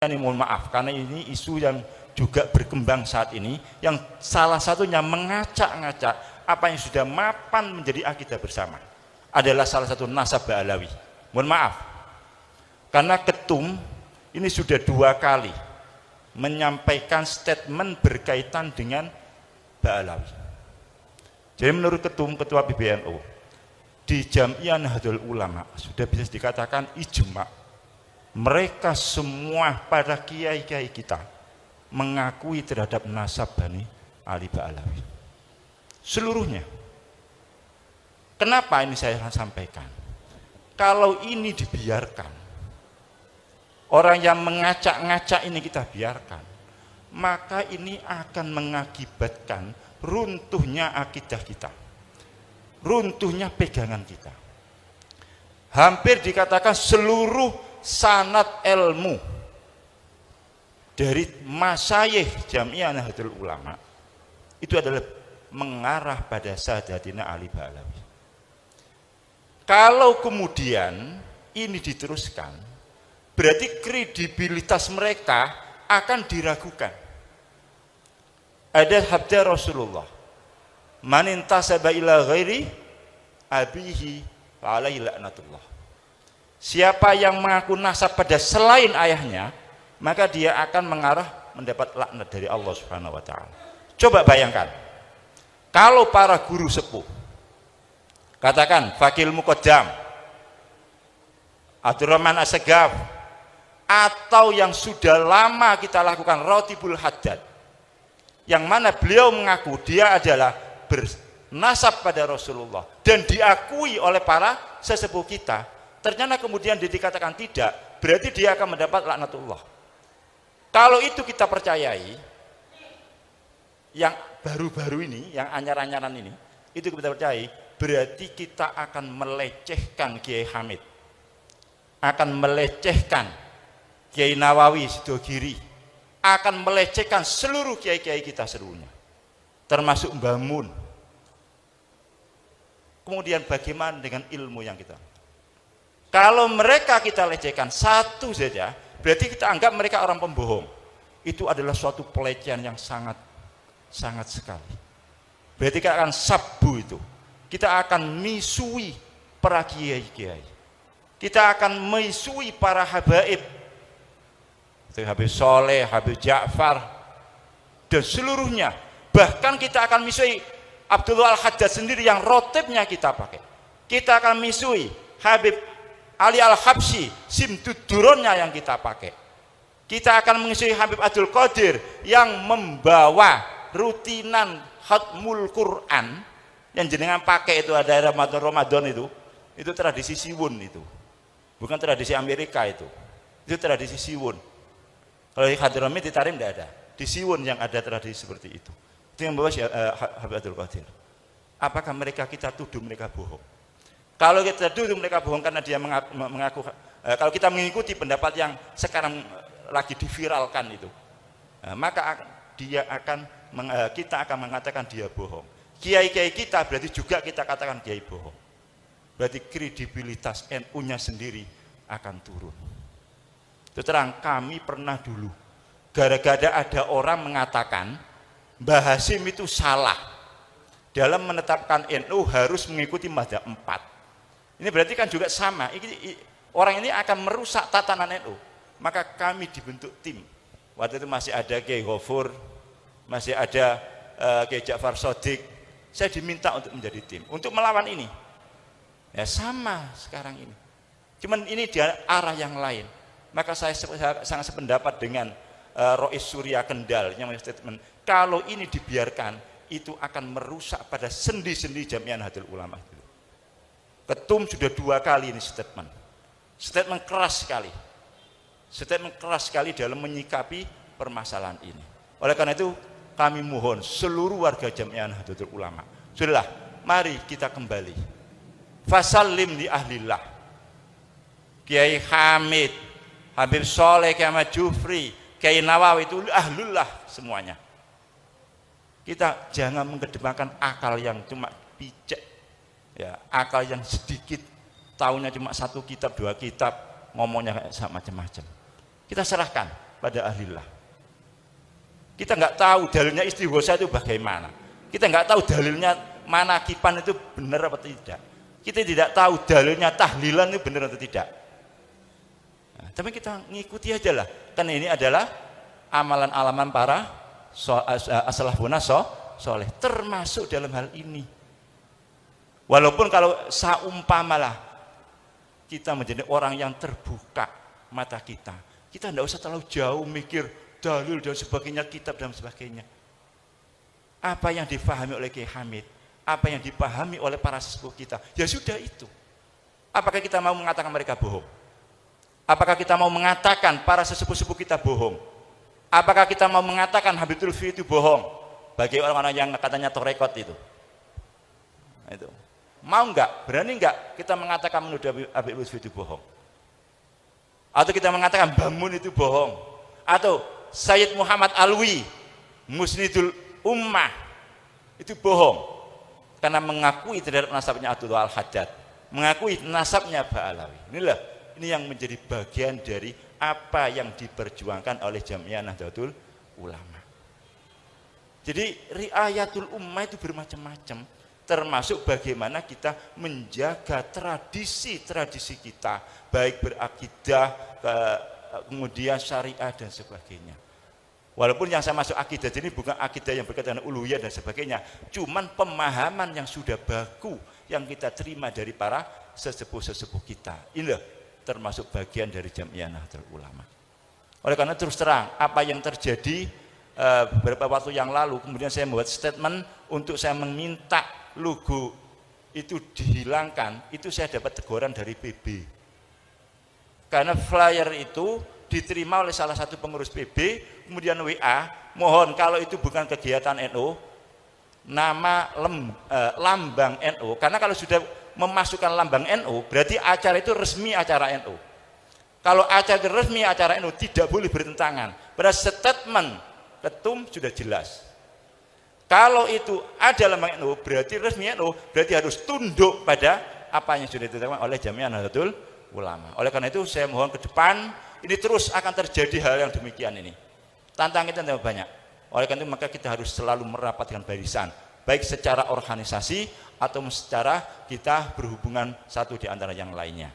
ini mohon maaf karena ini isu yang juga berkembang saat ini, yang salah satunya mengacak-ngacak apa yang sudah mapan menjadi akidah bersama adalah salah satu nasab Ba'alawi. Mohon maaf karena ketum ini sudah 2 kali menyampaikan statement berkaitan dengan Ba'alawi. Jadi menurut ketua PBNU di Jam'iyah Nahdlatul Ulama sudah bisa dikatakan ijma, mereka semua para kiai-kiai kita mengakui terhadap nasab Bani Ali Ba'alawi seluruhnya. Kenapa ini saya sampaikan? Kalau ini dibiarkan, orang yang mengacak-ngacak ini kita biarkan, maka ini akan mengakibatkan runtuhnya akidah kita, runtuhnya pegangan kita. Hampir dikatakan seluruh sanad ilmu dari masyayikh Jam'iyah Nahdlatul Ulama itu adalah mengarah pada Sayyidina Ali Ba'alawi. Kalau kemudian ini diteruskan, berarti kredibilitas mereka akan diragukan. Ada sabda Rasulullah, man intasaba ila ghairi abihi fa alaihi la'natullah. Siapa yang mengaku nasab pada selain ayahnya, maka dia akan mengarah mendapat laknat dari Allah Subhanahu wa taala. Coba bayangkan, kalau para guru sepuh, katakan Fakil Muqaddam, Abdurrahman As-Segaf, atau yang sudah lama kita lakukan Rotibul Haddad, yang mana beliau mengaku dia adalah bernasab pada Rasulullah dan diakui oleh para sesepuh kita, ternyata kemudian dikatakan tidak, berarti dia akan mendapat laknatullah. Kalau itu kita percayai, yang baru-baru ini, yang anyar-anyaran ini, itu kita percayai, berarti kita akan melecehkan Kiai Hamid, akan melecehkan Kiai Nawawi Sidogiri, akan melecehkan seluruh kiai-kiai kita seluruhnya, termasuk Mbah Mun. Kemudian bagaimana dengan ilmu yang kita? Kalau mereka kita lecehkan satu saja, berarti kita anggap mereka orang pembohong. Itu adalah suatu pelecehan yang sangat sekali. Berarti kita akan sabbu itu. Kita akan misui para kiai-kiai. Kita akan misui para habaib. Habib Soleh, Habib Ja'far, dan seluruhnya. Bahkan kita akan misui Abdullah Al-Haddad sendiri yang rotibnya kita pakai. Kita akan misui Habib Ali Al-Habsyi, simtuduronnya yang kita pakai. Kita akan mengisi Habib Abdul Qadir yang membawa rutinan khatmul Quran yang jenengan pakai itu ada Ramadan itu tradisi Siwun itu. Bukan tradisi Amerika itu. Itu tradisi Siwun. Kalau di Hadramit di Tarim tidak ada. Di Siwun yang ada tradisi seperti itu. Itu yang membawa Habib Abdul Qadir. Apakah mereka kita tuduh mereka bohong? Kalau kita tuduh mereka bohong karena dia mengaku, kalau kita mengikuti pendapat yang sekarang lagi diviralkan itu, maka kita akan mengatakan dia bohong. Kiai-kiai kita berarti juga kita katakan kiai bohong. Berarti kredibilitas NU-nya sendiri akan turun. Terus terang, kami pernah dulu gara-gara ada orang mengatakan Mbah Hasyim itu salah dalam menetapkan NU harus mengikuti mazhab 4. Ini berarti kan juga sama. Orang ini akan merusak tatanan NU. Maka kami dibentuk tim. Waktu itu masih ada Kiai Ghafur, masih ada Kiai Ja'far Shadiq. Saya diminta untuk menjadi tim, untuk melawan ini. Ya sama sekarang ini. Cuman ini di arah yang lain. Maka saya sangat sependapat dengan Rois Surya Kendal yang statement, kalau ini dibiarkan, itu akan merusak pada sendi-sendi Jam'iyah Nahdlatul Ulama. Ketum sudah 2 kali ini statement keras sekali dalam menyikapi permasalahan ini. Oleh karena itu kami mohon seluruh warga Jam'iyah Nahdlatul Ulama, sudahlah, mari kita kembali fasallim li ahlillah. Kiai Hamid, Habib Soleh, Kiai Ahmad Jufri, Kiai Nawawi itu ahlullah semuanya. Kita jangan mengedepankan akal yang cuma picek, ya, akal yang sedikit, tahunya cuma 1 kitab 2 kitab, ngomongnya kayak macam-macam. Kita serahkan pada ahlillah. Kita nggak tahu dalilnya istighosa itu bagaimana. Kita nggak tahu dalilnya manakipan itu benar atau tidak. Kita tidak tahu dalilnya tahlilan itu benar atau tidak. Nah, tapi kita ngikuti aja lah. Karena ini adalah amalan-alaman para as-salafuna soleh, termasuk dalam hal ini. Walaupun kalau saumpamalah kita menjadi orang yang terbuka mata kita tidak usah terlalu jauh mikir dalil dan sebagainya, kitab dan sebagainya. Apa yang dipahami oleh Kiai Hamid, apa yang dipahami oleh para sesepuh kita, ya sudah itu. Apakah kita mau mengatakan mereka bohong? Apakah kita mau mengatakan para sesepuh-sepuh kita bohong? Apakah kita mau mengatakan Habib Lutfi itu bohong? Bagi orang-orang yang katanya torekot itu. Itu. Mau enggak? Berani enggak kita mengatakan menuduh Habib Lutfi itu bohong? Atau kita mengatakan Bamun itu bohong? Atau Sayyid Muhammad Alwi, Musnidul Ummah itu bohong karena mengakui terhadap nasabnya Abdullah Al-Haddad, mengakui nasabnya Ba'alawi. Ini yang menjadi bagian dari apa yang diperjuangkan oleh Jamiah Nahdlatul Ulama. Jadi riayatul ummah itu bermacam-macam, termasuk bagaimana kita menjaga tradisi-tradisi kita, baik berakidah, kemudian syariah dan sebagainya. Walaupun yang saya masuk akidah ini bukan akidah yang berkaitan dengan uluhiyah dan sebagainya, cuman pemahaman yang sudah baku yang kita terima dari para sesepuh-sesepuh kita. Inilah termasuk bagian dari Jamiah Nahdlatul Ulama. Oleh karena terus terang apa yang terjadi beberapa waktu yang lalu, kemudian saya membuat statement untuk saya meminta logo itu dihilangkan, itu saya dapat teguran dari PB. Karena flyer itu diterima oleh salah satu pengurus PB, kemudian WA, mohon kalau itu bukan kegiatan NU, nama lambang NU, karena kalau sudah memasukkan lambang NU, berarti acara itu resmi acara NU. Kalau acara itu resmi acara NU, tidak boleh bertentangan. Pada statement ketum sudah jelas. Kalau itu ada lambang NU, berarti resmi NU, berarti harus tunduk pada apa yang sudah ditetapkan oleh Jamiah Nahdlatul Ulama. Oleh karena itu saya mohon ke depan ini terus akan terjadi hal yang demikian ini. Tantangan kita tambah banyak. Oleh karena itu maka kita harus selalu merapatkan barisan, baik secara organisasi atau secara kita berhubungan satu di antara yang lainnya.